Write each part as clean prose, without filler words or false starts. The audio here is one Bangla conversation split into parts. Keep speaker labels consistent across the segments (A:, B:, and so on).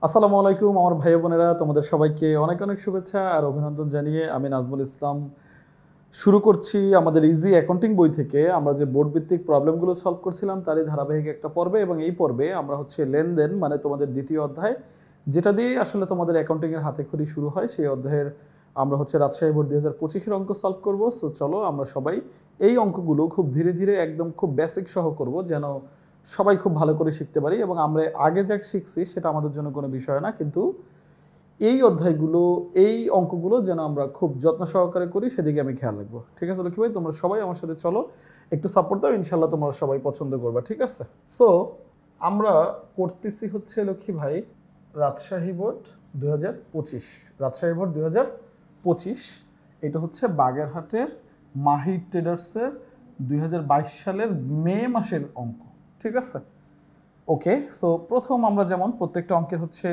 A: আসসালামু আলাইকুম আমার ভাই বোনেরা, তোমাদের সবাইকে অনেক অনেক শুভেচ্ছা আর অভিনন্দন জানিয়ে আমি নাজমুল ইসলাম শুরু করছি আমাদের ইজি অ্যাকাউন্টিং বই থেকে। আমরা যে বোর্ড ভিত্তিক প্রবলেমগুলো সলভ করছিলাম তারই ধারাবাহিক একটা পর্বে, এবং এই পর্বে আমরা হচ্ছে লেনদেন মানে তোমাদের দ্বিতীয় অধ্যায়, যেটা দিয়ে আসলে তোমাদের অ্যাকাউন্টিংয়ের হাতেখড়ি শুরু হয়, সেই অধ্যায়ের আমরা হচ্ছে রাজশাহী বোর্ড 2025-এর অঙ্ক সলভ করবো। সো চলো আমরা সবাই এই অঙ্কগুলো খুব ধীরে ধীরে একদম খুব বেসিক সহ করব, যেন সবাই খুব ভালো করে শিখতে পারি। এবং আমরা আগে যা শিখছি সেটা আমাদের জন্য কোনো বিষয় না, কিন্তু এই অধ্যায়গুলো, এই অঙ্কগুলো যেন আমরা খুব যত্ন সহকারে করি সেদিকে আমি খেয়াল রাখবো। ঠিক আছে লক্ষ্মী ভাই, তোমরা সবাই আমার সাথে চলো, একটু সাপোর্ট দাও, ইনশাল্লাহ তোমরা সবাই পছন্দ করবা। ঠিক আছে, সো আমরা করতেছি হচ্ছে লক্ষ্মী ভাই রাজশাহী বোর্ড 2025, রাজশাহী বোর্ড 2025। এটা হচ্ছে বাগেরহাটের মাহি ট্রেডার্সের 2022 সালের মে মাসের অঙ্ক। ঠিক আছে, ওকে। সো প্রথম আমরা যেমন প্রত্যেকটা অঙ্কের হচ্ছে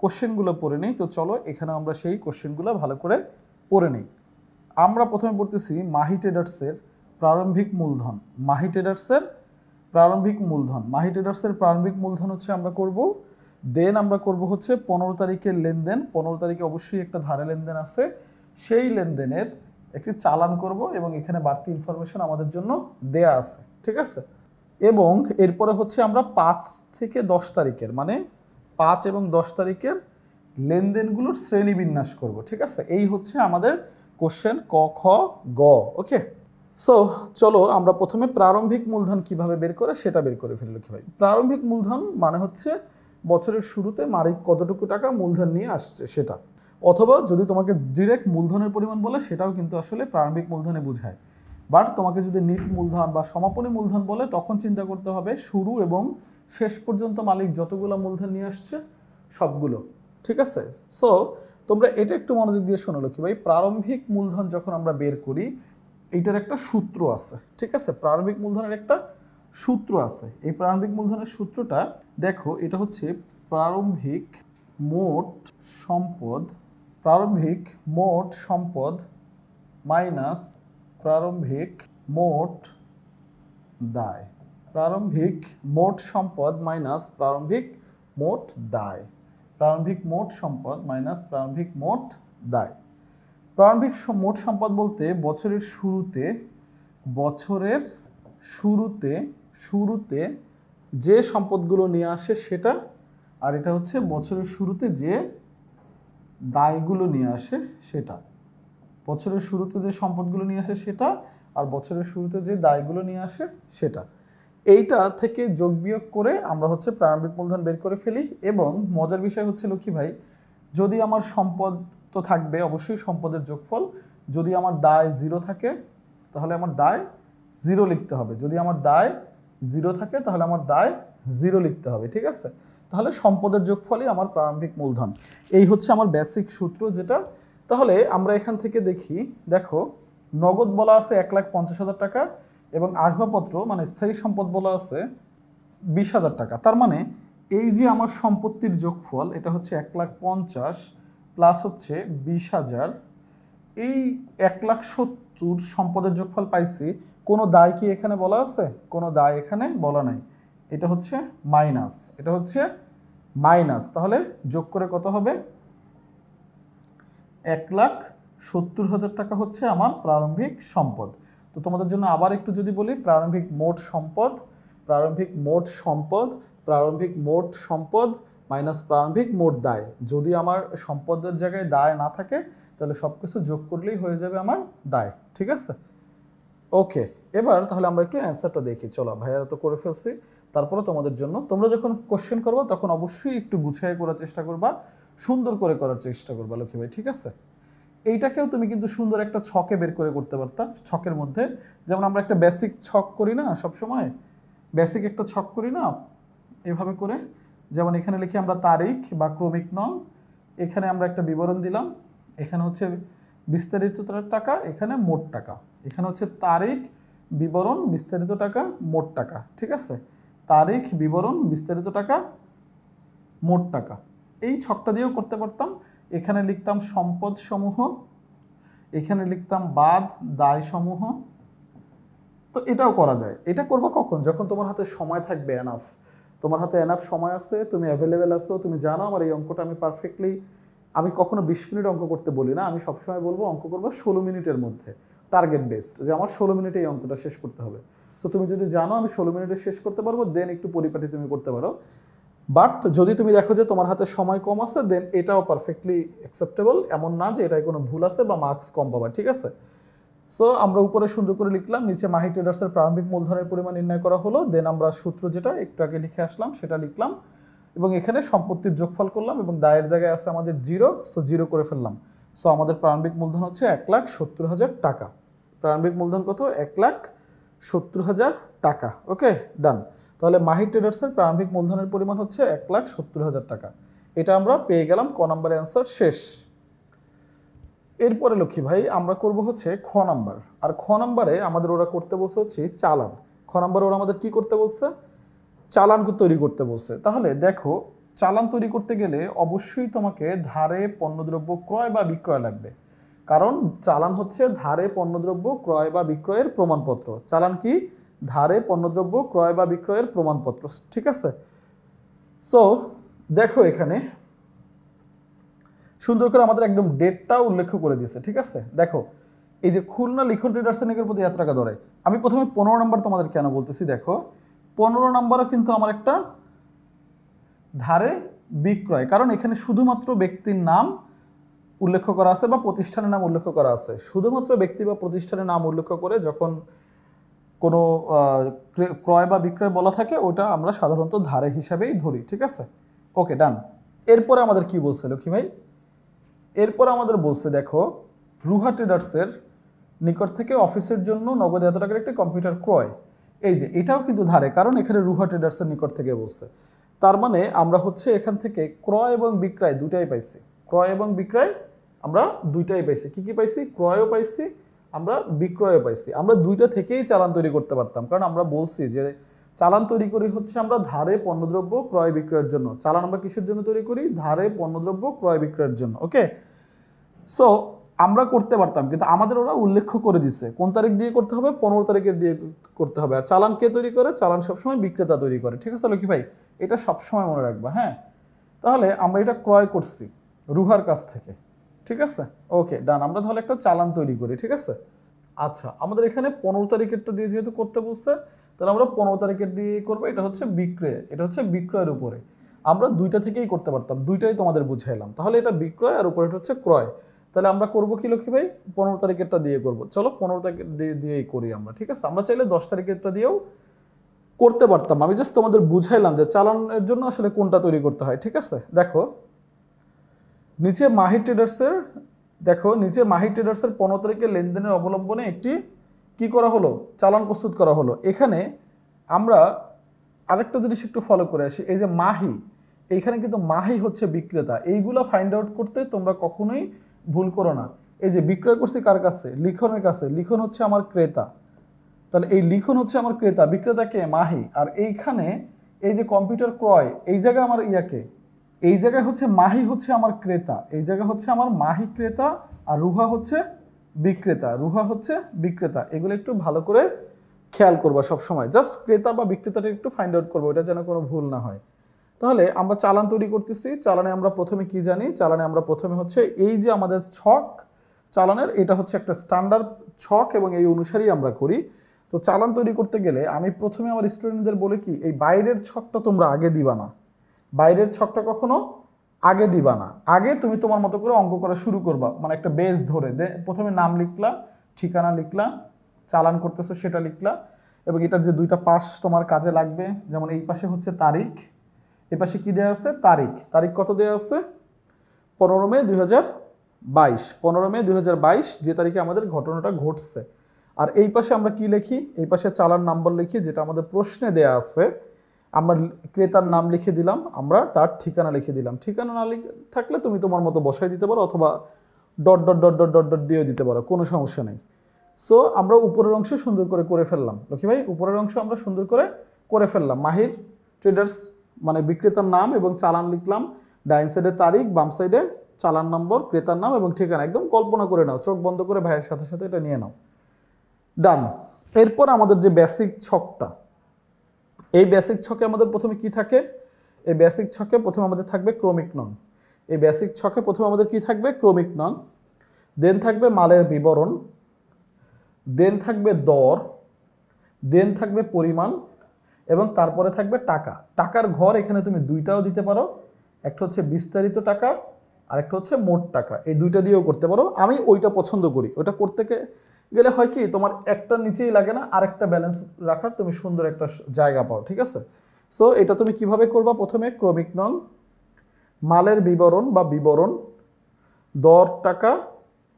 A: কোশ্চেনগুলো পড়ে নিই, তো চলো এখানে আমরা সেই কোশ্চেনগুলো ভালো করে পড়ে নিই। আমরা প্রথমে পড়তেছি মাহি ট্রেডার্সের প্রারম্ভিক মূলধন। মাহি ট্রেডার্সের প্রারম্ভিক মূলধন, মাহি ট্রেডার্সের প্রারম্ভিক মূলধন হচ্ছে আমরা করব, দেন আমরা করব হচ্ছে 15 তারিখের লেনদেন। 15 তারিখে অবশ্যই একটা ধারে লেনদেন আছে, সেই লেনদেনের একটি চালান করব, এবং এখানে বাড়তি ইনফরমেশন আমাদের জন্য দেয়া আছে। ঠিক আছে, এবং এরপরে হচ্ছে আমরা 5 থেকে 10 তারিখের মানে 5 এবং 10 তারিখের লেনদেনগুলোর শ্রেণী বিন্যাস করব। ঠিক আছে, এই হচ্ছে আমাদের কোশ্চেন ক খ গ। ওকে, সো চলো আমরা প্রথমে প্রারম্ভিক মূলধন কিভাবে বের করে সেটা বের করে ফেললো কি ভাই। প্রারম্ভিক মূলধন মানে হচ্ছে বছরের শুরুতে মালিক কতটুকু টাকা মূলধন নিয়ে আসছে সেটা, অথবা যদি তোমাকে ডিরেক্ট মূলধনের পরিমাণ বলে সেটাও কিন্তু আসলে প্রারম্ভিক মূলধনে বোঝায়। বাট তোমাকে যদি নিট মূলধন বা সমাপনী মূলধন বলে তখন চিন্তা করতে হবে শুরু এবং শেষ পর্যন্ত মালিক যতগুলো মূলধন নিয়ে আসছে সবগুলো। ঠিক আছে, সো তোমরা এটা একটু মনোযোগ দিয়ে শোনো কি ভাই। প্রারম্ভিক মূলধন যখন আমরা বের করি এইটার একটা সূত্র আছে। ঠিক আছে, প্রারম্ভিক মূলধনের একটা সূত্র আছে। এই প্রারম্ভিক মূলধনের সূত্রটা দেখো, এটা হচ্ছে প্রারম্ভিক মোট সম্পদ, প্রারম্ভিক মোট সম্পদ মাইনাস প্রারম্ভিক মোট দায়। প্রারম্ভিক মোট সম্পদ মাইনাস প্রারম্ভিক মোট দায়। প্রারম্ভিক মোট সম্পদ মাইনাস প্রারম্ভিক মোট দায়। প্রারম্ভিক মোট সম্পদ বলতে বছরের শুরুতে, বছরের শুরুতে শুরুতে যে সম্পদগুলো নিয়ে আসে সেটা, আর এটা হচ্ছে বছরের শুরুতে যে দায়গুলো নিয়ে আসে সেটা। বছরের শুরুতে যে সম্পদগুলো নিয়ে আসে সেটা, আর বছরের শুরুতে যে দায়গুলো নিয়ে আসে সেটা। এইটা থেকে যোগ বিয়োগ করে আমরা হচ্ছে প্রারম্ভিক মূলধন বের করে ফেলি। এবং মজার বিষয় হচ্ছে লক্ষ্মী ভাই, যদি আমার সম্পদ তো থাকবে অবশ্যই সম্পদের যোগফল, যদি আমার দায় 0 থাকে তাহলে আমার দায় 0 লিখতে হবে, যদি আমার দায় 0 থাকে তাহলে আমার দায় 0 লিখতে হবে। ঠিক আছে, তাহলে সম্পদের যোগফলই আমার প্রারম্ভিক মূলধন। এই হচ্ছে আমার বেসিক সূত্র যেটা। তাহলে আমরা এখান থেকে দেখি, দেখো নগদ বলা আছে 1,50,000 টাকা, এবং আসবাবপত্র মানে স্থায়ী সম্পদ বলা আছে 20,000 টাকা। তার মানে এই যে আমার সম্পত্তির যোগফল এটা হচ্ছে 1,50,000 প্লাস হচ্ছে 20,000, এই 1,70,000 সম্পদের যোগফল পাইছি। কোনো দায় কি এখানে বলা আছে? কোনো দায় এখানে বলা নাই, এটা হচ্ছে মাইনাস, এটা হচ্ছে মাইনাস। তাহলে যোগ করে কত হবে? 1,70,000 টাকা হচ্ছে আমার প্রারম্ভিক সম্পদ। তো তোমাদের জন্য আবার একটু যদি বলি, প্রারম্ভিক মোট সম্পদ, প্রারম্ভিক মোট সম্পদ, প্রারম্ভিক মোট সম্পদ মাইনাস প্রারম্ভিক মোট দায়। যদি আমার সম্পদের জায়গায় দায় না থাকে তাহলে সব কিছু যোগ করলেই হয়ে যাবে আমার দায়। ঠিক আছে, ওকে। এবার তাহলে আমরা একটু অ্যান্সারটা দেখি। চলো ভাইয়ারা তো করে ফেলছি, তারপরে তোমাদের জন্য, তোমরা যখন কোশ্চেন করবা তখন অবশ্যই একটু গুছিয়ে করার চেষ্টা করবা, সুন্দর করে করার চেষ্টা করবা লক্ষ্মী ভাই। ঠিক আছে, এইটাকেও তুমি কিন্তু সুন্দর একটা ছকে বের করে করতে পারতা। ছকের মধ্যে যেমন আমরা একটা বেসিক ছক করি না সবসময়, বেসিক একটা ছক করি না এভাবে করে, যেমন এখানে লিখি আমরা তারিখ বা ক্রমিক নং, এখানে আমরা একটা বিবরণ দিলাম, এখানে হচ্ছে বিস্তারিত টাকা, এখানে মোট টাকা, এখানে হচ্ছে তারিখ বিবরণ বিস্তারিত টাকা মোট টাকা। ঠিক আছে, তারিখ বিবরণ বিস্তারিত টাকা মোট টাকা। এই ছকটা দিয়েও করতে পারতাম। এখানে লিখতাম সম্পদ সমূহ, এখানে লিখতাম বাদ দায় সমূহ। তো এটাও করা যায়। এটা করবো কখন? যখন তোমার হাতে সময় থাকবে এনাফ। তোমার হাতে এনাফ সময় আছে, তুমি অ্যাভেলেবেল আছো, তুমি জানো আমার এই অঙ্কটা আমি পারফেক্টলি, আমি কখনো 20 মিনিট অঙ্ক করতে বলি না, আমি সবসময় বলবো অঙ্ক করবো 16 মিনিটের মধ্যে, টার্গেট বেসড, যে আমার 16 মিনিটে এই অঙ্কটা শেষ করতে হবে। সো তুমি যদি জানো আমি 16 মিনিটে শেষ করতে পারবো, দেন একটু পরিপাটি তুমি করতে পারো। বাট যদি তুমি দেখো যে তোমার হাতে সময় কম আছে, দেন এটাও পারফেক্টলি অ্যাকসেপ্টেবল, এমন না যে এটাই কোনো ভুল আছে বা মার্কস কম পাবা, ঠিক আছে। সো আমরা উপরে সুন্দর করে লিখলাম, নিচে মাহি ট্রেডার্সের প্রারম্ভিক মূলধনের পরিমাণ নির্ণয় করা হলো, দেন আমরা সূত্র যেটা একটু আগে লিখে আসলাম সেটা লিখলাম, এবং এখানে সম্পত্তির যোগফল করলাম, এবং দায়ের জায়গায় আছে আমাদের 0, সো 0 করে ফেললাম। সো আমাদের প্রারম্ভিক মূলধন হচ্ছে 1,70,000 টাকা। প্রারম্ভিক মূলধন কত? 1,70,000 টাকা। ওকে, ডান। তাহলে মাহি ট্রেডার্সের প্রারম্ভিক মূলধনের পরিমাণ হচ্ছে 1,70,000 টাকা। এটা আমরা পেয়ে গেলাম, ক নম্বরের অ্যান্সার শেষ। এরপরে লক্ষ্মী ভাই আমরা করব হচ্ছে খ নাম্বার, আর খ নাম্বারে আমাদের ওরা করতে বলছে হচ্ছে চালান। খ নাম্বারে ওরা আমাদের কি করতে বলছে? চালান তৈরি করতে বলছে। তাহলে দেখো, চালান তৈরি করতে গেলে অবশ্যই তোমাকে ধারে পণ্যদ্রব্য ক্রয় বা বিক্রয় লাগবে, কারণ চালান হচ্ছে ধারে পণ্যদ্রব্য ক্রয় বা বিক্রয়ের প্রমাণপত্র। চালান কি? ধারে পণ্যদ্রব্য ক্রয় বা বিক্রয়ের প্রমাণপত্র, ঠিক আছে। সো দেখো এখানে সুন্দর করে আমাদের একদম ডেটটা উল্লেখ করে দিয়েছে, ঠিক আছে। দেখো এই যে খুলনা লিখন ট্রেডার্সের নিকট প্রতি এত টাকা দরে, আমি প্রথমে 15 নম্বর তোমাদের কেন বলতেছি, দেখো 15 নম্বরও কিন্তু আমার একটা ধারে বিক্রয়, কারণ এখানে শুধুমাত্র ব্যক্তির নাম উল্লেখ করা আছে বা প্রতিষ্ঠানের নাম উল্লেখ করা আছে। শুধুমাত্র ব্যক্তি বা প্রতিষ্ঠানের নাম উল্লেখ করে যখন কোনো ক্রয় বা বিক্রয় বলা থাকে, ওটা আমরা সাধারণত ধারে হিসাবেই ধরি, ঠিক আছে। ওকে, ডান। এরপরে আমাদের কি বলছে লক্ষ্মী ভাই? এরপর আমাদের বলছে দেখো, রুহা ট্রেডার্সের নিকট থেকে অফিসের জন্য নগদ এত টাকার একটি কম্পিউটার ক্রয়। এই যে এটাও কিন্তু ধারে, কারণ এখানে রুহা ট্রেডার্সের নিকট থেকে বলছে। তার মানে আমরা হচ্ছে এখান থেকে ক্রয় এবং বিক্রয় দুটাই পাইছি। ক্রয় এবং বিক্রয় আমরা দুইটাই পাইছি। কি কি পাইছি? ক্রয়ও পাইছি, আমরা বিক্রয়ও পাইছি। আমরা দুইটা থেকেই চালান তৈরি করতে পারতাম, কারণ আমরা বলছি যে চালান তৈরি করি হচ্ছে আমরা ধারে পণ্যদ্রব্য ক্রয় বিক্রয়ের জন্য। চালান আমরা কিসের জন্য তৈরি করি? ধারে পণ্যদ্রব্য ক্রয় বিক্রয়ের জন্য। ওকে, সো আমরা করতে পারতাম, কিন্তু আমাদের ওরা উল্লেখ করে দিচ্ছে কোন তারিখ দিয়ে করতে হবে, 15 তারিখের দিয়ে করতে হবে। আর চালান কে তৈরি করে? চালান সবসময় বিক্রেতা তৈরি করে, ঠিক আছে লক্ষ্মী ভাই, এটা সবসময় মনে রাখবা। হ্যাঁ, তাহলে আমরা এটা ক্রয় করছি রুহার কাছ থেকে, ঠিক আছে। ওকে, ডান। আমরা তাহলে একটা চালান তৈরি করি, ঠিক আছে। আচ্ছা, আমাদের এখানে 15 তারিখেরটা দিয়ে যেহেতু করতে বলছে, তাহলে আমরা 15 তারিখের দিয়ে করবো। এটা হচ্ছে বিক্রয়, এটা হচ্ছে বিক্রয়ের উপরে। আমরা দুইটা থেকেই করতে পারতাম, দুইটাই তোমাদের বুঝাইলাম। তাহলে এটা বিক্রয় আর উপরে হচ্ছে ক্রয়। তাহলে আমরা করবো কি লক্ষ্মী ভাই? 15 তারিখেরটা দিয়ে করবো। চলো 15 তারিখ দিয়েই করি আমরা, ঠিক আছে। আমরা চাইলে 10 তারিখেরটা দিয়েও করতে পারতাম, আমি জাস্ট তোমাদের বুঝাইলাম যে চালানের জন্য আসলে কোনটা তৈরি করতে হয়, ঠিক আছে। দেখো নিচে মাহি ট্রেডার্সের, দেখো নিচে মাহি ট্রেডার্সের 15 তারিখের লেনদেনের অবলম্বনে একটি কি করা হলো? চালান প্রস্তুত করা হলো। এখানে আমরা আরেকটা জিনিস একটু ফলো করে আসি, এই যে মাহি, এইখানে কিন্তু মাহি হচ্ছে বিক্রেতা। এইগুলো ফাইন্ড আউট করতে তোমরা কখনোই ভুল করো না। এই যে বিক্রয় করছি কার কাছে? লিখনের কাছে। লিখন হচ্ছে আমার ক্রেতা, তাহলে এই লিখন হচ্ছে আমার ক্রেতা, বিক্রেতাকে মাহি। আর এইখানে এই যে কম্পিউটার ক্রয়, এই জায়গায় আমার ইয়াকে, এই জায়গায় হচ্ছে মাহি হচ্ছে আমার ক্রেতা, এই জায়গায় হচ্ছে আমার মাহি ক্রেতা, আর রুহা হচ্ছে বিক্রেতা। রুহা হচ্ছে বিক্রেতা। এগুলো একটু ভালো করে খেয়াল করবা সবসময়। জাস্ট ক্রেতা বা বিক্রেতাটা একটু ফাইন্ড আউট করবো, এটা যেন কোনো ভুল না হয়। তাহলে আমরা চালান তৈরি করতেছি। চালানে আমরা প্রথমে কি জানি? চালানে আমরা প্রথমে হচ্ছে এই যে আমাদের ছক চালানের, এটা হচ্ছে একটা স্ট্যান্ডার্ড ছক এবং এই অনুসারেই আমরা করি। তো চালান তৈরি করতে গেলে আমি প্রথমে আমার স্টুডেন্টদের বলে কি, এই বাইরের ছকটা তোমরা আগে দিবা না। বাইরের ছকটা কখনো আগে দিবা না। আগে তুমি তোমার মতো করে অঙ্ক করা শুরু করবা, মানে একটা বেস ধরে প্রথমে নাম লিখলা, ঠিকানা লিখলা, চালান করতেছো সেটা লিখলা, এবং এটার যে দুইটা পাশ তোমার কাজে লাগবে, যেমন এই পাশে হচ্ছে তারিখ, এই পাশে কি দেওয়া আছে? তারিখ। তারিখ কত দেওয়া আছে? 15 মে 2022। 15 মে 2022 যে তারিখে আমাদের ঘটনাটা ঘটছে। আর এই পাশে আমরা কি লিখি? এই পাশে চালান নাম্বার লিখি, যেটা আমাদের প্রশ্নে দেয়া আছে। আমরা ক্রেতার নাম লিখে দিলাম, আমরা তার ঠিকানা লিখে দিলাম। ঠিকানা না থাকলে তুমি তোমার মতো বসাই দিতে পারো, অথবা dot dot dot dot dot dot দিয়েও দিতে পারো, কোনো সমস্যা নেই। সো আমরা উপরের অংশ সুন্দর করে ফেললাম লক্ষ্মী ভাই, উপরের অংশ আমরা সুন্দর করে ফেললাম। মাহির ট্রেডার্স মানে বিক্রেতার নাম এবং চালান লিখলাম, ডাইন সাইডে তারিখ, বাম সাইডে চালান নম্বর, ক্রেতার নাম এবং ঠিকানা। একদম কল্পনা করে নাও, চোখ বন্ধ করে ভাইয়ের সাথে সাথে এটা নিয়ে নাও। ডান। এরপর আমাদের যে বেসিক ছকটা, এই বেসিক ছকে আমাদের প্রথমে কি থাকে? এই বেসিক ছকে প্রথমে আমাদের থাকবে ক্রমিক নং। এই বেসিক ছকে প্রথমে আমাদের কি থাকবে? ক্রমিক নং। দেন থাকবে মালের বিবরণ, দেন থাকবে দর, দেন থাকবে পরিমাণ, এবং তারপরে থাকবে টাকা। টাকার ঘর এখানে তুমি দুইটাও দিতে পারো, একটা হচ্ছে বিস্তারিত টাকা আর একটা হচ্ছে মোট টাকা, এই দুইটা দিয়েও করতে পারো। আমি ওইটা পছন্দ করি। ওইটা করতে গেলে হয় কি, তোমার একটা নিচেই লাগে না, আরেকটা ব্যালেন্স রাখার তুমি সুন্দর একটা জায়গা পাও, ঠিক আছে? সো এটা তুমি কিভাবে করবা? প্রথমে ক্রমিক নং, মালের বিবরণ বা বিবরণ, দর টাকা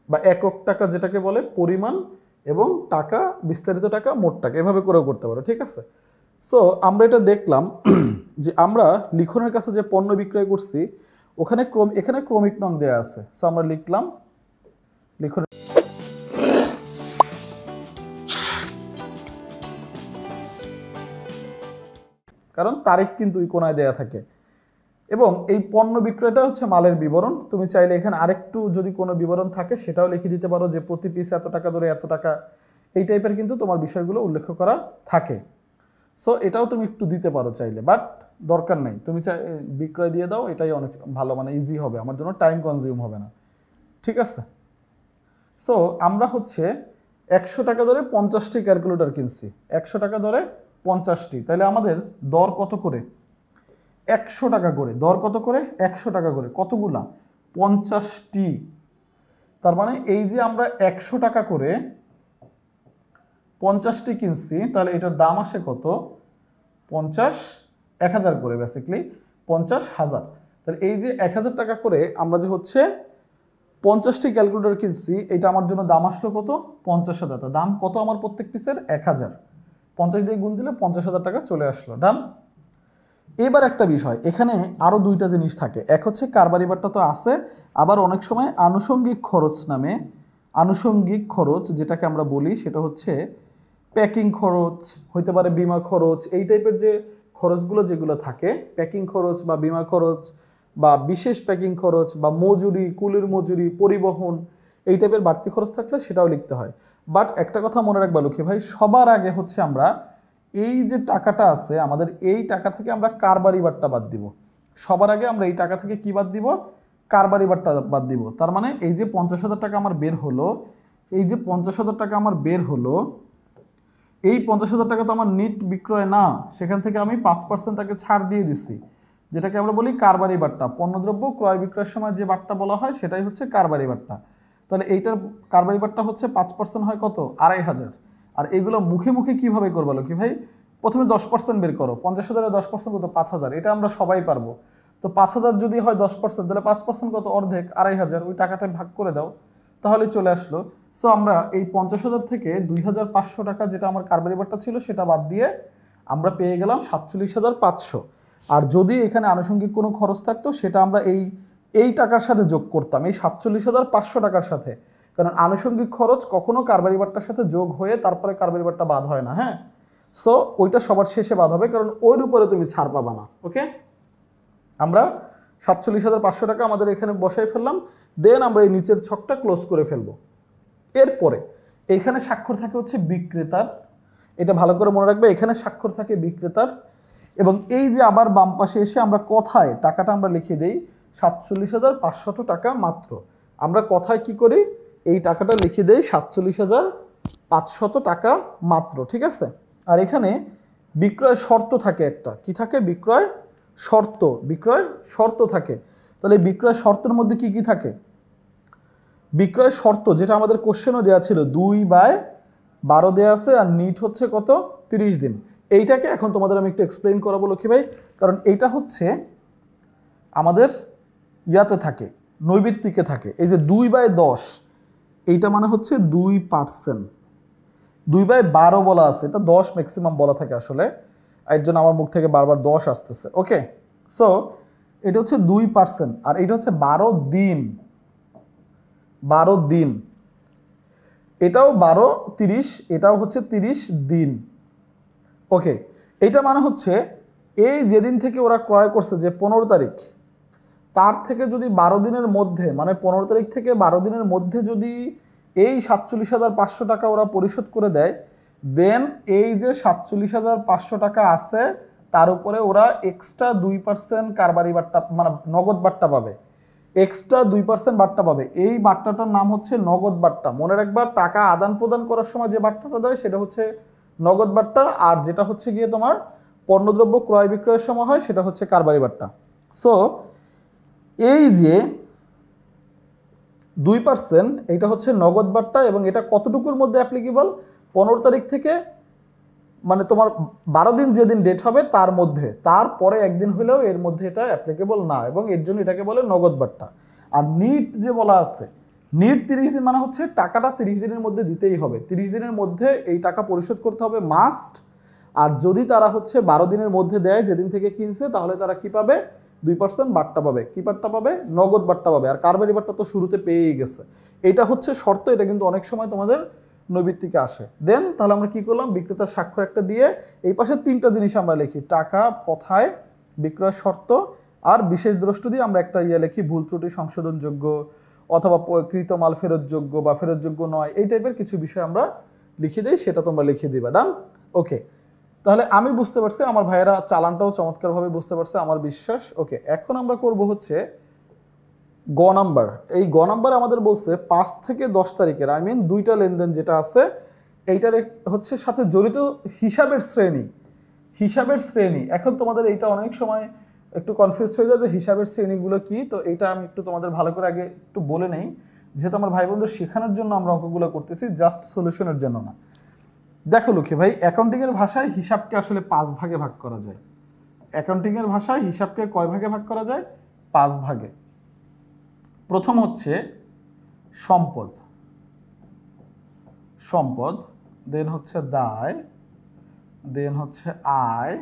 A: বা একক টাকা যেটাকে বলে, পরিমাণ, এবং টাকা, বিস্তারিত টাকা, মোট টাকা, এভাবে করেও করতে পারো, ঠিক আছে? সো আমরা এটা দেখলাম যে আমরা লিখনের কাছে যে পণ্য বিক্রয় করছি ওখানে এখানে ক্রমিক নং দেওয়া আছে। সো আমরা লিখলাম লিখন, কারণ তারিখ কিন্তু ওই কোনায় দেয়া থাকে। এবং এই পণ্য বিক্রয়টা হচ্ছে মালের বিবরণ। তুমি চাইলে এখানে আরেকটু যদি কোনো বিবরণ থাকে সেটাও লিখে দিতে পারো, যে প্রতি পিস এত টাকা ধরে এত টাকা, এই টাইপের কিন্তু তোমার বিষয়গুলো উল্লেখ করা থাকে। সো এটাও তুমি একটু দিতে পারো চাইলে, বাট দরকার নেই, তুমি বিক্রয় দিয়ে দাও, এটাই অনেক ভালো, মানে ইজি হবে, আমার জন্য টাইম কনজিউম হবে না, ঠিক আছে? সো আমরা হচ্ছে 100 টাকা ধরে 50টি ক্যালকুলেটর কিনছি, 100 টাকা ধরে 50টি, তাহলে আমাদের দর কত করে? 100 টাকা করে। দর কত করে? 100 টাকা করে। কতগুলা? 50টি। তার মানে এই যে আমরা 100 টাকা করে 50টি কিনছি, তাহলে এটার দাম আসে কত? 1000 করে, বেসিক্যালি 50,000। তাহলে এই যে 1000 টাকা করে আমরা যে হচ্ছে 50টি ক্যালকুলেটর কিনছি, এটা আমার জন্য দাম আসলো কত? 50,000। দাম কত আমার প্রত্যেক পিসের? 1000। 50 দিয়ে গুণ দিলে 50,000 টাকা চলে আসলো। ডান। এবার একটা বিষয়, এখানে আরো দুইটা জিনিস থাকে। এক হচ্ছে কারবারি বাট্টা তো আছে, আবার অনেক সময় আনুষঙ্গিক খরচ নামে, আনুষঙ্গিক খরচ যেটাকে আমরা বলি, সেটা হচ্ছে প্যাকিং খরচ, হইতে পারে বিমা খরচ, এই টাইপের যে খরচগুলো যেগুলো থাকে, প্যাকিং খরচ বা বিমা খরচ বা বিশেষ প্যাকিং খরচ বা মজুরি, কুলির মজুরি, পরিবহন, এই টাইপের বাড়তি খরচ থাকলে সেটাও লিখতে হয়। বাট একটা কথা মনে রাখবা লক্ষ্মী ভাই, সবার আগে হচ্ছে আমরা এই যে টাকাটা আছে আমাদের, এই টাকা থেকে আমরা কারবারি বাট্টা বাদ দিব। সবার আগে আমরা এই টাকা থেকে কি বাদ দিব? কারবারি বাট্টা বাদ দিব। তার মানে এই যে 50,000 টাকা আমার বের হলো, এই যে 50,000 টাকা আমার বের হলো, এই 50,000 টাকা তো আমার নিট বিক্রয় না, সেখান থেকে আমি 5% তাকে ছাড় দিয়ে দিচ্ছি, যেটাকে আমরা বলি কারবারি বাট্টা। পণ্যদ্রব্য ক্রয় বিক্রয়ের সময় যে বাট্টা বলা হয় সেটাই হচ্ছে কারবারি বাট্টা। তাহলে এইটার কারবারি বাট্টা হচ্ছে 5% হয় কত? 2,500। আর এগুলো মুখে মুখে কিভাবে করবো কি ভাই? প্রথমে 10% বের করো, 50,000 10% কত? 5,000। এটা আমরা সবাই পারবো। তো 5,000 যদি হয় 10%, তাহলে 5% কত? অর্ধেক, 2,500। ওই টাকাটা ভাগ করে দাও, তাহলে চলে আসলো। সো আমরা এই 50,000 থেকে 2,500 টাকা যেটা আমার কারবারি বাট্টা ছিল সেটা বাদ দিয়ে আমরা পেয়ে গেলাম 47,500। আর যদি এখানে আনুষঙ্গিক কোনো খরচ থাকতো সেটা আমরা এই টাকার সাথে যোগ করতাম, এই 47,500 টাকার সাথে। কারণ আনুষঙ্গিক খরচ কখনো কারবারি বাট্টার সাথে যোগ হয়ে তারপরে কারবারি বাট্টা বাদ হয় না, হ্যাঁ? সো ওইটা সবার শেষে বাদ হবে, কারণ ওর উপরে তুমি ছাড় পাবা না। ওকে, আমরা 47,500 টাকা আমাদের এখানে বসাই ফেললাম। দেন আমরা এই নিচের ছকটা ক্লোজ করে ফেলবো। এরপরে এইখানে স্বাক্ষর থাকে হচ্ছে বিক্রেতার, এটা ভালো করে মনে রাখবে, এখানে স্বাক্ষর থাকে বিক্রেতার। এবং এই যে আবার বাম পাশে এসে আমরা কথায় টাকাটা আমরা লিখে দেই 47,500 টাকা মাত্র। আমরা কথায় কি করি? এই টাকাটা লিখে দেই 47,500 টাকা মাত্র, ঠিক আছে? আর এখানে বিক্রয় শর্ত থাকে একটা, কি থাকে? বিক্রয় শর্ত, বিক্রয় শর্ত থাকে। তাহলে এই বিক্রয় শর্তের মধ্যে কি কি থাকে? বিক্রয় শর্ত যেটা আমাদের কোশ্চেনও দেওয়া ছিল 2/12 দেওয়া আছে, আর নিট হচ্ছে কত? 30 দিন। এইটাকে এখন তোমাদের আমি একটু এক্সপ্লেইন করাবো লক্ষ্মী ভাই, কারণ এইটা হচ্ছে আমাদের ইয়াতে থাকে, নৈবিত্তিকে থাকে। এই যে 2/10, এইটা মানে হচ্ছে 2%। 2/12 বলা আছে, এটা 10 ম্যাক্সিমাম বলা থাকে আসলে, এর জন্য আমার মুখ থেকে বারবার 10 আসতেছে। ওকে, সো এটা হচ্ছে 2%, আর এটা হচ্ছে 12 দিন। 12 দিন, এটাও 12, 30, এটাও হচ্ছে 30 দিন। ওকে, এইটা মানে হচ্ছে এই যেদিন থেকে ওরা ক্রয় করছে, যে 15 তারিখ, তার থেকে যদি 12 দিনের মধ্যে, মানে 15 তারিখ থেকে 12 দিনের মধ্যে যদি এই 47,500 টাকা ওরা পরিশোধ করে দেয়, দেন এই যে 47,500 টাকা আছে তার উপরে ওরা এক্সট্রা 2% কারবারি বাট্টা মানে নগদ বাট্টা পাবে, এক্সট্রা 2% বাট্টা পাবে। এই বাট্টাটার নাম হচ্ছে নগদ বাট্টা। মনে রাখবা, টাকা আদান প্রদান করার সময় যে বাট্টাটা দেয় সেটা হচ্ছে নগদ বাট্টা, আর যেটা হচ্ছে গিয়ে তোমার পণ্যদ্রব্য ক্রয় বিক্রয়ের সময় হয় সেটা হচ্ছে কারবারি বাট্টা। সো এই যে 2% এটা হচ্ছে নগদ বাট্টা, এবং এটা কতটুকুর মধ্যে অ্যাপ্লিকেবল? 15 তারিখ থেকে মানে তোমার 12 দিন যেদিন ডেট হবে তার মধ্যে, তারপরে একদিন হলেও এর মধ্যে এটা অ্যাপ্লিকেবল না, এবং এর জন্য এটাকে বলে নগদ বাট্টা। আর নিট যে বলা আছে, নিট 30 দিন মানে হচ্ছে টাকাটা 30 দিনের মধ্যে দিতেই হবে, 30 দিনের মধ্যে এই টাকা পরিশোধ করতে হবে মাস্ট। আর যদি তারা হচ্ছে 12 দিনের মধ্যে দেয় যেদিন থেকে কিনছে, তাহলে তারা কি পাবে? 2% বাট্টা পাবে। কি বাট্টা পাবে? নগদ বাট্টা পাবে। আর কারবারি বাট্টা তো শুরুতে পেয়েই গেছে। এটা হচ্ছে শর্ত, এটা কিন্তু অনেক সময় তোমাদের নৈবিত্তিকে আসে। দেন তাহলে আমরা কি করলাম? বিক্রেতার স্বাক্ষর একটা দিয়ে এই পাশে 3টা জিনিস আমরা লিখি, টাকা, কথায়, বিক্রয় শর্ত আর বিশেষ দ্রষ্টু দিয়ে আমরা একটা লিখি, ভুল ত্রুটি সংশোধনযোগ্য অথবা কৃত মাল ফেরতযোগ্য বা ফেরতযোগ্য নয়, এই টাইপের কিছু বিষয় আমরা লিখে দিই, সেটা তোমরা লিখে দিবা। ডান? ওকে, তাহলে আমি বুঝতে পারছি, আমার ভাইয়েরা চালানটাও চমৎকারভাবে বুঝতে পারছে, আমার বিশ্বাস। ওকে, এখন আমরা করব হচ্ছে গ নাম্বার। এই গ নাম্বার আমাদের বলছে 5 থেকে 10 তারিখের, আই মিন 2টা লেনদেন যেটা আছে এইটার হচ্ছে সাথে জড়িত হিসাবের শ্রেণী। হিসাবের শ্রেণী, এখন তোমাদের এইটা অনেক সময় একটু কনফিউজ হয়ে যায় যে হিসাবের শ্রেণীগুলো কি। তো এটা আমি একটু তোমাদের ভালো করে আগে একটু বলে নেই, যেহেতু আমার ভাই বোনদের শেখানোর জন্য আমরা অঙ্কগুলো করতেছি, জাস্ট সলিউশনের জন্য না। দেখো লক্ষ্মী ভাই, অ্যাকাউন্টিং এর ভাষায় হিসাবকে আসলে 5 ভাগে ভাগ করা যায়। অ্যাকাউন্টিং এর ভাষায় হিসাবকে কয় ভাগে ভাগ করা যায়? 5 ভাগে। প্রথম হচ্ছে সম্পদ, সম্পদ, দেন হচ্ছে দায়, দেন হচ্ছে আয়,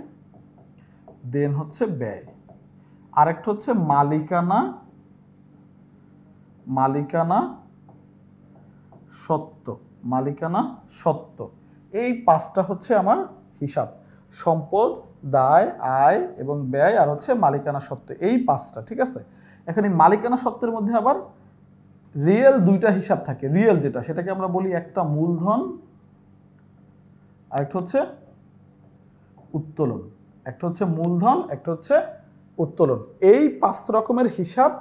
A: দেন হচ্ছে ব্যয়, আরেকটা হচ্ছে মালিকানা, মালিকানা সত্ত্ব, মালিকানা সত্ত্ব। এই 5টা হচ্ছে আমার হিসাব, সম্পদ, দায়, আয় এবং ব্যয়, আর হচ্ছে মালিকানা সত্ত্ব, এই 5টা। ঠিক আছে, এখন এই মালিকানা সত্ত্বের মধ্যে আবার রিয়েল 2টা হিসাব থাকে। রিয়েল যেটা, সেটাকে আমরা বলি একটা মূলধন আর একটা হচ্ছে উত্তোলন। একটা হচ্ছে মূলধন, একটা হচ্ছে উত্তোলন। এই 5 রকমের হিসাব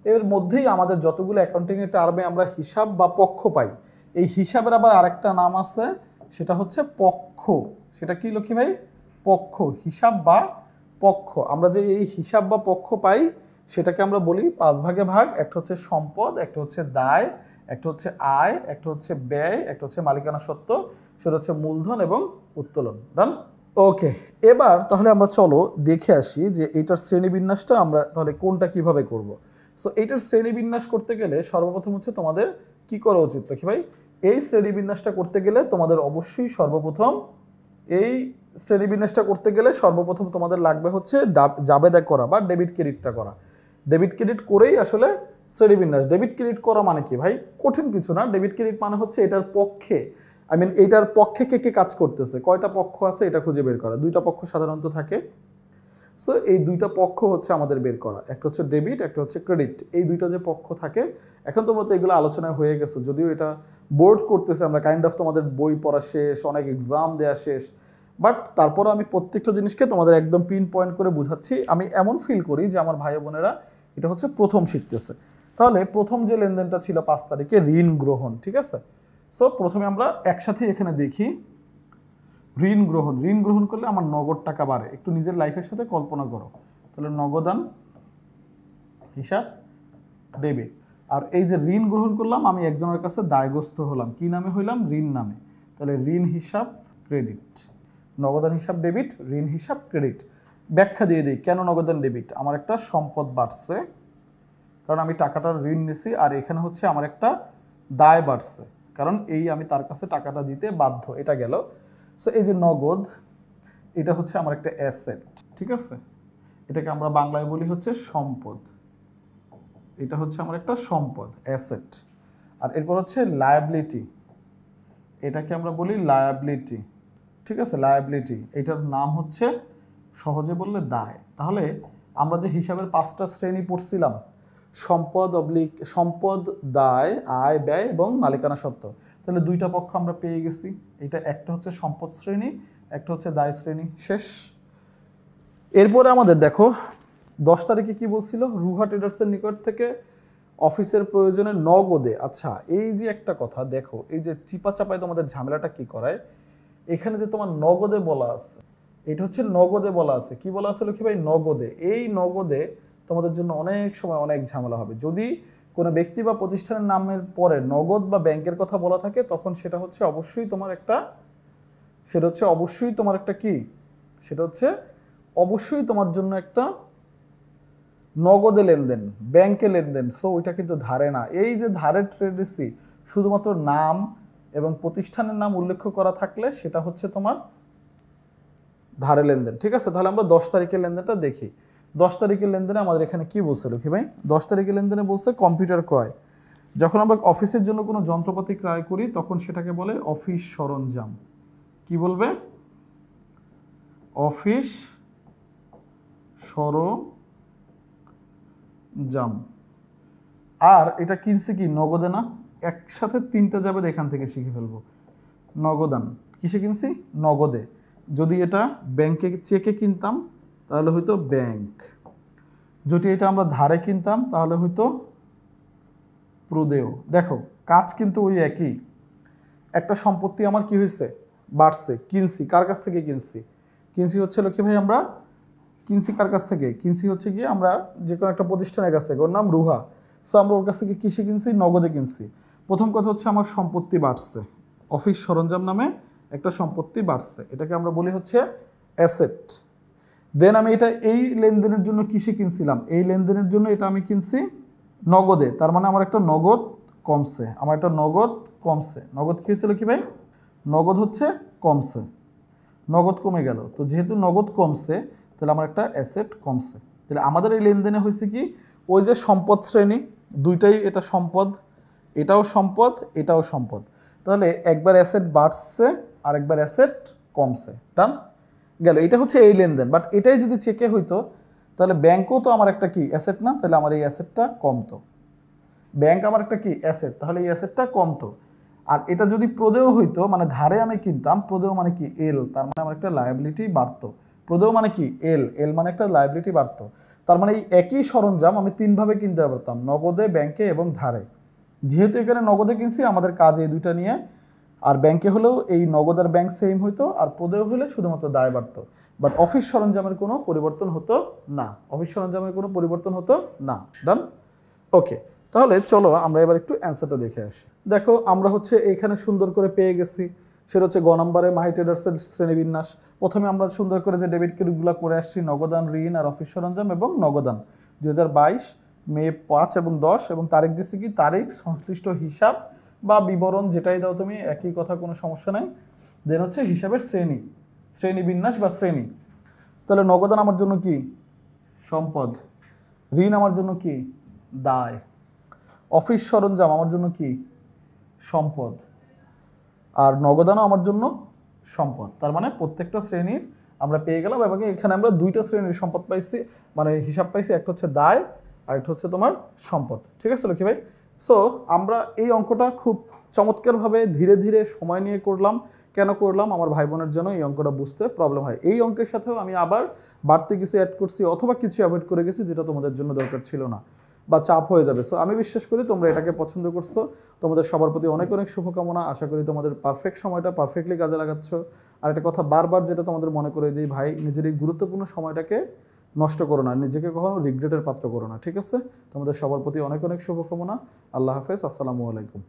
A: এর মধ্যেই আমাদের যতগুলো অ্যাকাউন্টিং এর টার্মে আমরা হিসাব বা পক্ষ পাই, এই হিসাবের আবার আরেকটা নাম আছে, সেটা হচ্ছে পক্ষ। সেটা কি লক্ষ্মী ভাই? পক্ষ, হিসাব বা পক্ষ। আমরা যে এই হিসাব বা পক্ষ পাই সেটাকে আমরা বলি 5 ভাগে ভাগ। একটা হচ্ছে সম্পদ, একটা হচ্ছে দায়, একটা হচ্ছে আয়, একটা হচ্ছে ব্যয়, একটা হচ্ছে মালিকানা সত্ত্ব, সেটা হচ্ছে মূলধন এবং উত্তোলন। ডান? ওকে, এবার তাহলে আমরা চলো দেখে আসি যে এইটার শ্রেণীবিন্যাসটা আমরা তাহলে কোনটা কিভাবে করব। সো এইটার শ্রেণীবিন্যাস করতে গেলে সর্বপ্রথম হচ্ছে তোমাদের কি করা উচিত লক্ষ্মী ভাই? এই শ্রেণীবিন্যাসটা করতে গেলে তোমাদের অবশ্যই সর্বপ্রথম তোমাদের লাগবে হচ্ছে জাবেদা করা বা ডেবিট ক্রেডিটটা করা। ডেবিট ক্রেডিট করেই আসলে শ্রেণীবিন্যাস। ডেবিট ক্রেডিট করা মানে কি ভাই? কঠিন কিছু না। ডেবিট ক্রেডিট মানে হচ্ছে এটার পক্ষে, আই মিন এইটার পক্ষে কে কে কাজ করতেছে, কয়টা পক্ষ আছে এটা খুঁজে বের করা। 2টা পক্ষ সাধারণত থাকে। সো এই 2টা পক্ষ হচ্ছে আমাদের বের করা, একটা হচ্ছে ডেবিট, একটা হচ্ছে ক্রেডিট। এই 2টা যে পক্ষ থাকে, এখন তোমরা তো এগুলো আলোচনায় হয়ে গেছে, যদিও এটা বোর্ড করতেছে আমরা, কাইন্ড অফ তোমাদের বই পড়া শেষ, অনেক এক্সাম দেওয়া শেষ, বাট তারপরও আমি প্রত্যেকটা জিনিসকে তোমাদের একদম পিন পয়েন্ট করে বুঝাচ্ছি। আমি এমন ফিল করি যে আমার ভাই বোনেরা এটা হচ্ছে প্রথম শিখতেছে। তাহলে প্রথম যে লেনদেনটা ছিল 5 তারিখে, ঋণ গ্রহণ। ঠিক আছে, সো প্রথমে আমরা একসাথে এখানে দেখি ঋণ গ্রহণ। ঋণ গ্রহণ করলে আমার নগদ টাকা বাড়ে, একটু নিজের লাইফের সাথে কল্পনা করো। তাহলে নগদান হিসাব ডেবিট, আর এই যে ঋণ গ্রহণ করলাম আমি একজনের কাছে দায়গ্রস্ত হলাম, কি নামে হইলাম? ঋণ নামে। তাহলে ঋণ হিসাব ক্রেডিট, নগদান হিসাব ডেবিট, ঋণ হিসাব ক্রেডিট। ব্যাখ্যা দিয়ে দিই কেন নগদান ডেবিট। আমার একটা সম্পদ বাড়ছে কারণ আমি টাকাটার ঋণ নিছি, আর এখানে হচ্ছে আমার একটা দায় বাড়ছে কারণ এই আমি তার কাছে টাকাটা দিতে বাধ্য। এটা গেল। সো এই যে নগদ, এটা হচ্ছে আমার একটা অ্যাসেট। ঠিক আছে, এটাকে আমরা বাংলায় বলি হচ্ছে সম্পদ। এটা হচ্ছে আমার একটা সম্পদ, অ্যাসেট। আর এরপর হচ্ছে লায়াবিলিটি, এটাকে আমরা বলি লায়াবিলিটি। ঠিক আছে, লায়াবিলিটি, এটার নাম হচ্ছে সহজে বললে দায়। তাহলে আমরা যে হিসাবের 5টা শ্রেণী পড়ছিলাম, সম্পদ, দায়, আয়, ব্যয় এবং মালিকানা সত্ত্ব, তাহলে দুইটা পক্ষ আমরা পেয়ে গেছি। এটা একটা হচ্ছে সম্পদ শ্রেণী, একটা হচ্ছে দায় শ্রেণী। শেষ। এরপরে আমাদের দেখো 10 তারিখে কি বলছিল, রুহা ট্রেডার্সের নিকট থেকে অফিসের প্রয়োজনে নগদে। আচ্ছা, এই যে একটা কথা দেখো, এই যে চিপা চাপায় তোমাদের ঝামেলাটা কি করায়, এখানে যে তোমার নগদে বলা আছে, এটা হচ্ছে নগদে বলা আছে। কি বলা আছে লক্ষ্মী ভাই? নগদে। এই নগদে তোমাদের জন্য অনেক সময় অনেক ঝামেলা হবে। যদি কোনো ব্যক্তি বা প্রতিষ্ঠানের নামের পরে নগদ বা ব্যাংকের কথা বলা থাকে, তখন সেটা হচ্ছে অবশ্যই তোমার একটা কি, সেটা হচ্ছে অবশ্যই তোমার জন্য একটা নগদে লেনদেন, ব্যাংকে লেনদেন। সো ওইটা কিন্তু ধারে না। এই যে ধারের ট্রেড রিসিট শুধুমাত্র নাম এবং প্রতিষ্ঠানের নাম উল্লেখ করা থাকলে সেটা হচ্ছে তোমার ধারে লেনদেন। ঠিক আছে, তাহলে আমরা 10 তারিখের লেনদেনটা দেখি। 10 তারিখের লেনদেনে আমাদের এখানে কি বলছে লক্ষ্মী ভাই? 10 তারিখের লেনদেনে বলছে কম্পিউটার ক্রয়। যখন আমরা অফিসের জন্য কোনো যন্ত্রপাতি ক্রয় করি তখন সেটাকে বলে অফিস সরঞ্জাম। কি বলবে? অফিস সরঞ্জাম। আর এটা কিনছে কি? নগদে না? একসাথে তিনটা যাবে, এখান থেকে শিখে ফেলবো। নগদান। কিসে কিনছি? নগদে। যদি এটা ব্যাংকে চেকে কিনতাম তাহলে হয়তো ব্যাংক, যদি এটা আমরা ধারে কিনতাম তাহলে হয়তো প্রদেয়। দেখো কাজ কিন্তু ওই একই। একটা সম্পত্তি আমার কি হয়েছে? বাড়ছে। কিনছি কার কাছ থেকে? কিনছি হচ্ছে লক্ষ্মী ভাই আমরা কিনছি কার কাছ থেকে? কিনছি হচ্ছে গিয়ে আমরা যে কোনো একটা প্রতিষ্ঠানের কাছ থেকে, ওর নাম রুহা। সো আমরা ওর কাছ থেকে কিসে কিনছি? নগদে কিনছি। প্রথম কথা হচ্ছে আমার সম্পত্তি বাড়ছে, অফিস সরঞ্জাম নামে একটা সম্পত্তি বাড়ছে, এটাকে আমরা বলি হচ্ছে অ্যাসেট। দেন আমি এটা এই লেনদেনের জন্য কিসে কিনছিলাম? এই লেনদেনের জন্য এটা আমি কিনছি নগদে। তার মানে আমার একটা নগদ কমছে, নগদ কি হয়েছিল কি ভাই? নগদ হচ্ছে কমছে, নগদ কমে গেল। তো যেহেতু নগদ কমছে তাহলে আমার একটা অ্যাসেট কমছে। তাহলে আমাদের এই লেনদেনে হয়েছে কি, ওই যে সম্পদ শ্রেণী দুইটাই, এটা সম্পদ, এটাও সম্পদ, এটাও সম্পদ। তাহলে একবার অ্যাসেট বাড়ছে আর একবার অ্যাসেট কমছে। ডান গেল। এটা হচ্ছে এই লেনদেন। বাট এটাই যদি চেকে হইতো তাহলে ব্যাংকও তো আমার একটা কি অ্যাসেট না? তাহলে আমার এই অ্যাসেটটা কমতো। ব্যাংক আমার একটা কি অ্যাসেট, তাহলে এই অ্যাসেটটা কমতো। আর এটা যদি প্রদেয় হইতো, মানে ধারে আমি কিনতাম, প্রদেয় মানে কি? এল, তার মানে আমার একটা লায়াবিলিটি বাড়তো। প্রদেয় মানে কি? এল মানে একটা লায়াবিলিটি বাড়তো। তার মানে এই একই সরঞ্জাম আমি তিনভাবে কিনতে পারতাম, নগদে, ব্যাংকে এবং ধারে। যেহেতু এখানে নগদে কিনছি, আমাদের কাজ এই দুইটা নিয়ে। আর ব্যাংকে হলেও এই নগদ আর ব্যাংক সেম হইতো, আর প্রদেয় হলে শুধুমাত্র দায় বাড়তো। বাট অফিস সরঞ্জামের কোনো পরিবর্তন হতো না, ডান। ওকে, তাহলে চলো আমরা এবার একটু অ্যান্সারটা দেখে আসি। দেখো আমরা হচ্ছে এখানে সুন্দর করে পেয়ে গেছি, সেটা হচ্ছে গ নম্বরে মাহি ট্রেডার্সের শ্রেণীবিন্যাস। প্রথমে আমরা সুন্দর করে যে ডেবিট ক্রেডিটগুলো করে আসছি, নগদান, ঋণ আর অফিস সরঞ্জাম এবং নগদান 2022 মে 5 এবং 10, এবং তারিখ দিচ্ছি কি? তারিখ, সংশ্লিষ্ট হিসাব বা বিবরণ যেটাই দাও তুমি একই কথা, কোনো সমস্যা নাই। দেন হচ্ছে হিসাবের শ্রেণীবিন্যাস বা শ্রেণী। তাহলে নগদান আমার জন্য কি? সম্পদ। ঋণ আমার জন্য কি? দায়। অফিস সরঞ্জাম আমার জন্য কি? সম্পদ। আর নগদানও আমার জন্য সম্পদ। তার মানে প্রত্যেকটা শ্রেণীর আমরা পেয়ে গেলাম, এবং এখানে আমরা দুইটা শ্রেণীর সম্পদ পাইছি, মানে হিসাব পাইছি। একটা হচ্ছে দায় আর একটা হচ্ছে তোমার সম্পদ। ঠিক আছে লক্ষ্মী ভাই? সো আমরা এই অঙ্কটা খুব চমৎকারভাবে ধীরে ধীরে সময় নিয়ে করলাম। কেন করলাম? আমার ভাই বোনের জন্য এই অঙ্কটা বুঝতে প্রবলেম হয়। এই অঙ্কের সাথেও আমি আবার বাড়তি কিছু অ্যাড করছি, অথবা কিছু অ্যাভয়েড করে গেছি যেটা তোমাদের জন্য দরকার ছিল না বা চাপ হয়ে যাবে। সো আমি বিশ্বাস করি তোমরা এটাকে পছন্দ করছো। তোমাদের সবার প্রতি অনেক অনেক শুভকামনা। আশা করি তোমাদের পারফেক্ট সময়টা পারফেক্টলি কাজে লাগাচ্ছ। আর একটা কথা বারবার যেটা তোমাদের মনে করে দিই, ভাই নিজের এই গুরুত্বপূর্ণ সময়টাকে নষ্ট করো না, নিজেকে কখনো রিগ্রেটের পাত্র করো না। ঠিক আছে? তোমাদের সবার প্রতি অনেক অনেক শুভকামনা। আল্লাহ হাফেজ, আসসালামু আলাইকুম।